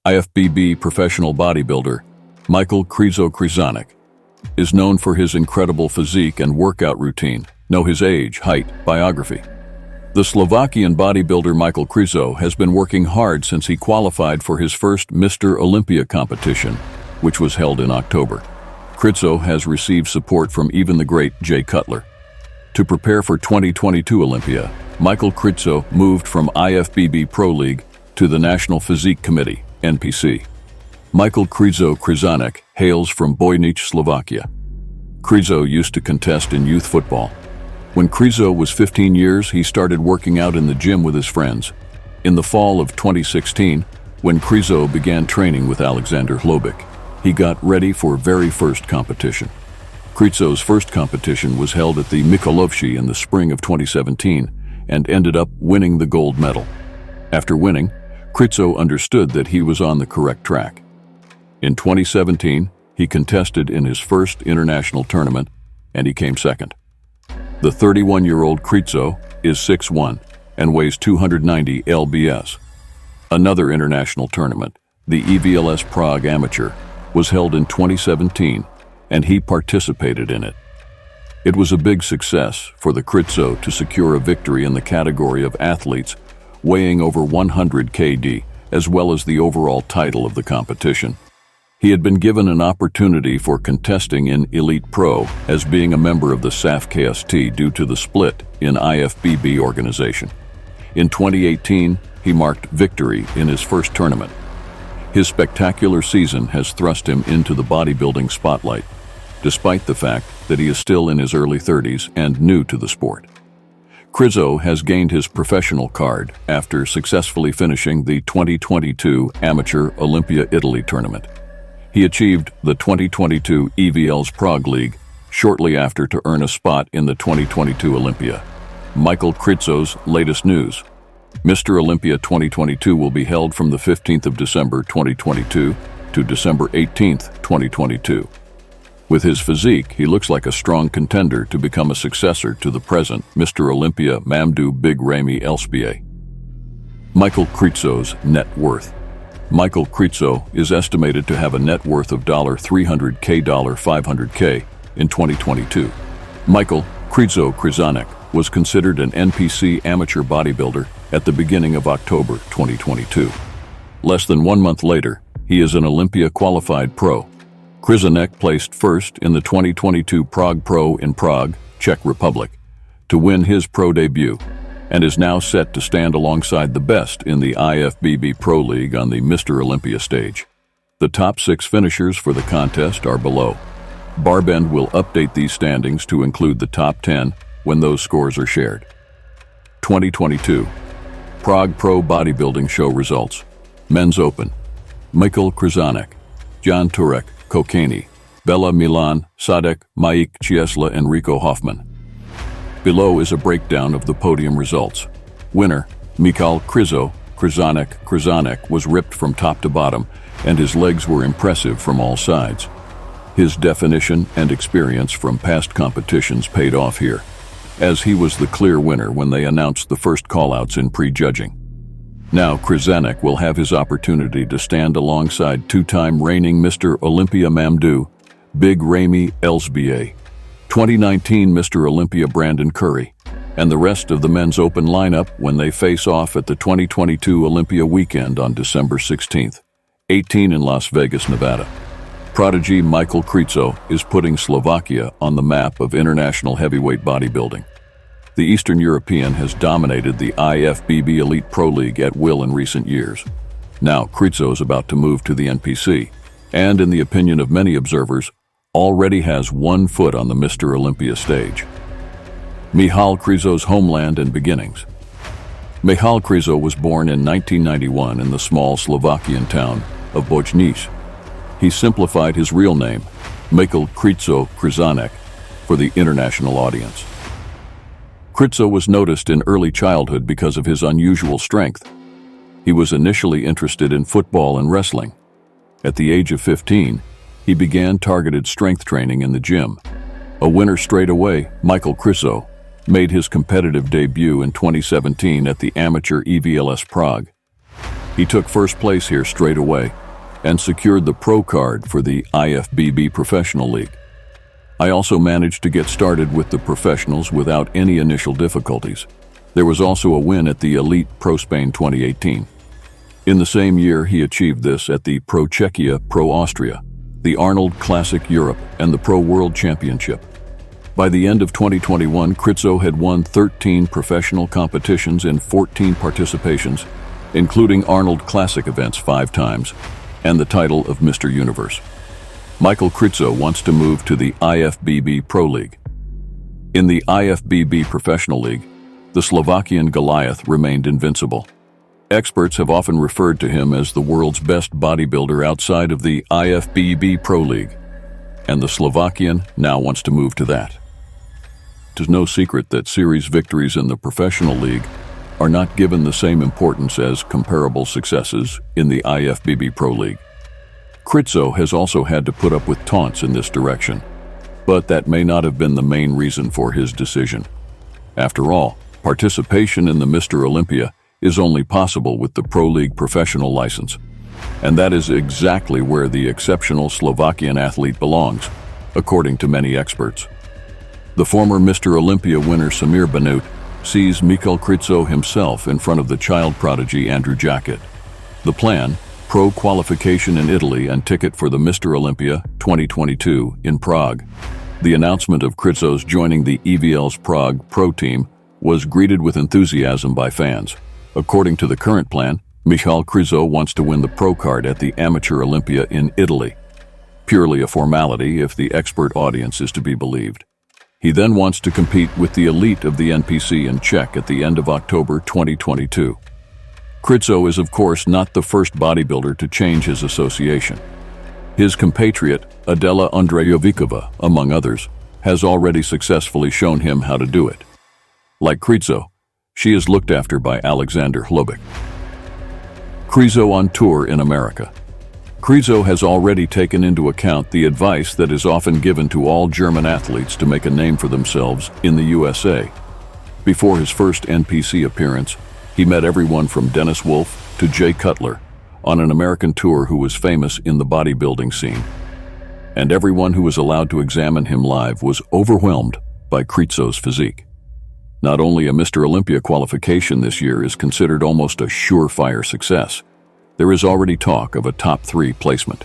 IFBB professional bodybuilder, Michal Krizo, is known for his incredible physique and workout routine. Know his age, height, biography. The Slovakian bodybuilder Michal Krizo has been working hard since he qualified for his first Mr. Olympia competition, which was held in October. Krizo has received support from even the great Jay Cutler. To prepare for 2022 Olympia, Michal Krizo moved from IFBB Pro League to the National Physique Committee, NPC. Michal Krizo hails from Bodynice, Slovakia. Krizo used to contest in youth football. When Krizo was 15 years, he started working out in the gym with his friends. In the fall of 2016, when Krizo began training with Alexander Hlobik, he got ready for very first competition. Krizo's first competition was held at the Michalovce in the spring of 2017 and ended up winning the gold medal. After winning, Krizo understood that he was on the correct track. In 2017, he contested in his first international tournament, and he came second. The 31-year-old Krizo is 6'1" and weighs 290 lbs. Another international tournament, the EVLS Prague Amateur, was held in 2017, and he participated in it. It was a big success for the Krizo to secure a victory in the category of athletes weighing over 100 kg, as well as the overall title of the competition. He had been given an opportunity for contesting in Elite Pro as being a member of the SAF KST due to the split in IFBB organization. In 2018, he marked victory in his first tournament. His spectacular season has thrust him into the bodybuilding spotlight, despite the fact that he is still in his early 30s and new to the sport. Krizo has gained his professional card after successfully finishing the 2022 Amateur Olympia Italy tournament. He achieved the 2022 EVLS Prague League shortly after to earn a spot in the 2022 Olympia. Michal Krizo's latest news. Mr. Olympia 2022 will be held from the 15th of December 2022 to December 18th, 2022. With his physique, he looks like a strong contender to become a successor to the present Mr. Olympia Mamdou Big Ramy Elsbie. Michal Krizo's net worth. Michal Krizo is estimated to have a net worth of $300K, $500K in 2022. Michal Krizo was considered an NPC amateur bodybuilder at the beginning of October 2022. Less than 1 month later, he is an Olympia qualified pro. Krizo placed first in the 2022 Prague Pro in Prague, Czech Republic, to win his pro debut, and is now set to stand alongside the best in the IFBB Pro League on the Mr. Olympia stage. The top 6 finishers for the contest are below. Barbend will update these standings to include the top 10 when those scores are shared. 2022 Prague Pro Bodybuilding Show results. Men's Open. Michal Krizo, John Turek, Kokani, Bella Milan, Sadek, Maik Chiesla, and Rico Hoffman. Below is a breakdown of the podium results. Winner, Michal Krizo, was ripped from top to bottom, and his legs were impressive from all sides. His definition and experience from past competitions paid off here, as he was the clear winner when they announced the first callouts in pre-judging. Now Krizo will have his opportunity to stand alongside two-time reigning Mr. Olympia Mamdou Big Ramy Elsbie, 2019 Mr. Olympia Brandon Curry, and the rest of the Men's Open lineup when they face off at the 2022 Olympia weekend on December 16th, 18 in Las Vegas, Nevada. Prodigy Michal Krizo is putting Slovakia on the map of international heavyweight bodybuilding. The Eastern European has dominated the IFBB Elite Pro League at will in recent years. Now Krizo is about to move to the NPC, and in the opinion of many observers, already has 1 foot on the Mr. Olympia stage. Michal Krizo's homeland and beginnings. Michal Krizo was born in 1991 in the small Slovakian town of Bodynice. He simplified his real name, Michal Krizo, for the international audience. Krizo was noticed in early childhood because of his unusual strength. He was initially interested in football and wrestling. At the age of 15, he began targeted strength training in the gym. A winner straight away, Michal Krizo made his competitive debut in 2017 at the amateur EVLS Prague. He took first place here straight away and secured the pro card for the IFBB Professional League. I also managed to get started with the professionals without any initial difficulties. There was also a win at the Elite Pro Spain 2018. In the same year, he achieved this at the Pro Czechia, Pro Austria, the Arnold Classic Europe, and the Pro World Championship. By the end of 2021, Krizo had won 13 professional competitions in 14 participations, including Arnold Classic events 5 times, and the title of Mr. Universe. Michal Krizo wants to move to the IFBB Pro League. In the IFBB Professional League, the Slovakian Goliath remained invincible. Experts have often referred to him as the world's best bodybuilder outside of the IFBB Pro League, and the Slovakian now wants to move to that. It is no secret that series victories in the professional league are not given the same importance as comparable successes in the IFBB Pro League. Krizo has also had to put up with taunts in this direction, but that may not have been the main reason for his decision. After all, participation in the Mr. Olympia is only possible with the Pro League professional license, and that is exactly where the exceptional Slovakian athlete belongs, according to many experts. The former Mr. Olympia winner Samir Banut sees Michal Krizo himself in front of the child prodigy Andrew Jacket. The plan, pro qualification in Italy and ticket for the Mr. Olympia 2022 in Prague. The announcement of Krizo's joining the EVL's Prague Pro team was greeted with enthusiasm by fans. According to the current plan, Michal Krizo wants to win the pro card at the Amateur Olympia in Italy. Purely a formality if the expert audience is to be believed. He then wants to compete with the elite of the NPC in Czech at the end of October 2022. Krizo is of course not the first bodybuilder to change his association. His compatriot, Adela Andrejovikova, among others, has already successfully shown him how to do it. Like Krizo, she is looked after by Alexander Hlobik. Krizo on tour in America. Krizo has already taken into account the advice that is often given to all German athletes to make a name for themselves in the USA. Before his first NPC appearance, he met everyone from Dennis Wolf to Jay Cutler on an American tour who was famous in the bodybuilding scene. And everyone who was allowed to examine him live was overwhelmed by Krizo's physique. Not only a Mr. Olympia qualification this year is considered almost a surefire success, there is already talk of a top 3 placement.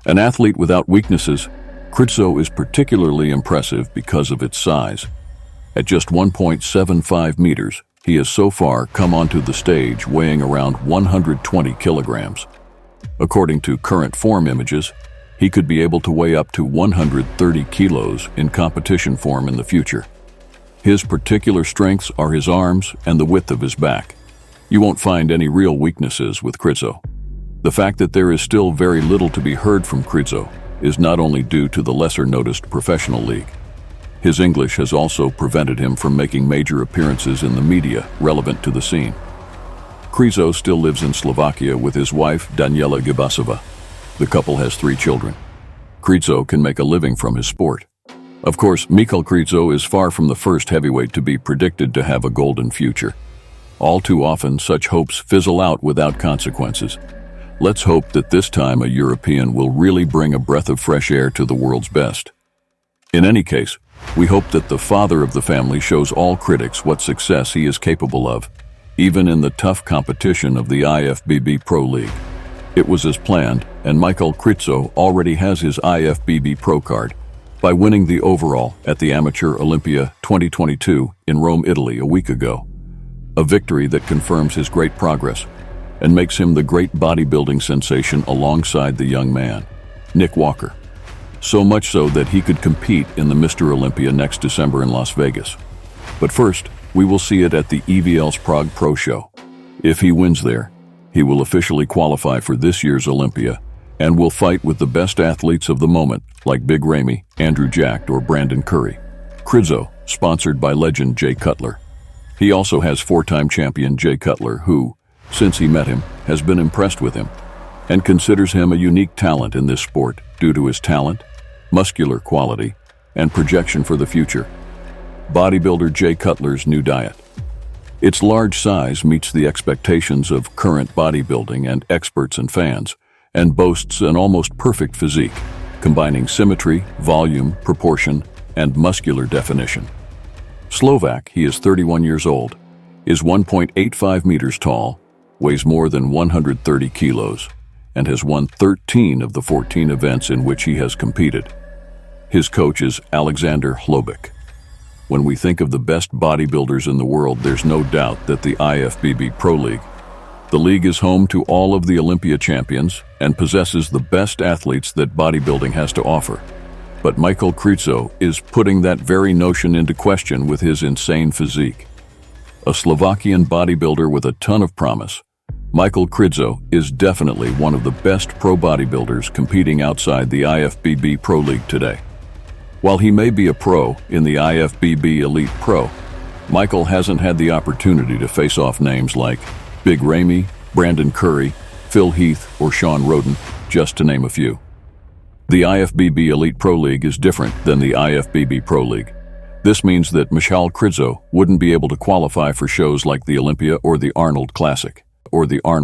An athlete without weaknesses, Krizo is particularly impressive because of its size. At just 1.75 meters, he has so far come onto the stage weighing around 120 kilograms. According to current form images, he could be able to weigh up to 130 kilos in competition form in the future. His particular strengths are his arms and the width of his back. You won't find any real weaknesses with Krizo. The fact that there is still very little to be heard from Krizo is not only due to the lesser-noticed professional league. His English has also prevented him from making major appearances in the media relevant to the scene. Krizo still lives in Slovakia with his wife, Daniela Gibasova. The couple has 3 children. Krizo can make a living from his sport. Of course, Michal Krizo is far from the first heavyweight to be predicted to have a golden future. All too often, such hopes fizzle out without consequences. Let's hope that this time a European will really bring a breath of fresh air to the world's best. In any case, we hope that the father of the family shows all critics what success he is capable of, even in the tough competition of the IFBB Pro League. It was as planned, and Michal Krizo already has his IFBB Pro card by winning the overall at the Amateur Olympia 2022 in Rome, Italy a week ago. A victory that confirms his great progress and makes him the great bodybuilding sensation alongside the young man, Nick Walker. So much so that he could compete in the Mr. Olympia next December in Las Vegas. But first, we will see it at the EVL's Prague Pro Show. If he wins there, he will officially qualify for this year's Olympia and will fight with the best athletes of the moment like Big Ramy, Andrew Jacked, or Brandon Curry. Krizo, sponsored by legend Jay Cutler. He also has 4-time champion Jay Cutler who, since he met him, has been impressed with him and considers him a unique talent in this sport due to his talent, muscular quality, and projection for the future. Bodybuilder Jay Cutler's new diet. Its large size meets the expectations of current bodybuilding and experts and fans, and boasts an almost perfect physique, combining symmetry, volume, proportion, and muscular definition. Slovak, he is 31 years old, is 1.85 meters tall, weighs more than 130 kilos, and has won 13 of the 14 events in which he has competed. His coach is Alexander Hlobik. When we think of the best bodybuilders in the world, there's no doubt that the IFBB Pro League. The league is home to all of the Olympia champions and possesses the best athletes that bodybuilding has to offer. But Michal Krizo is putting that very notion into question with his insane physique. A Slovakian bodybuilder with a ton of promise, Michal Krizo is definitely one of the best pro bodybuilders competing outside the IFBB Pro League today. While he may be a pro in the IFBB Elite Pro, Michal hasn't had the opportunity to face off names like Big Ramy, Brandon Curry, Phil Heath, or Sean Roden, just to name a few. The IFBB Elite Pro League is different than the IFBB Pro League. This means that Michal Krizo wouldn't be able to qualify for shows like the Olympia or the Arnold Classic, or the Arnold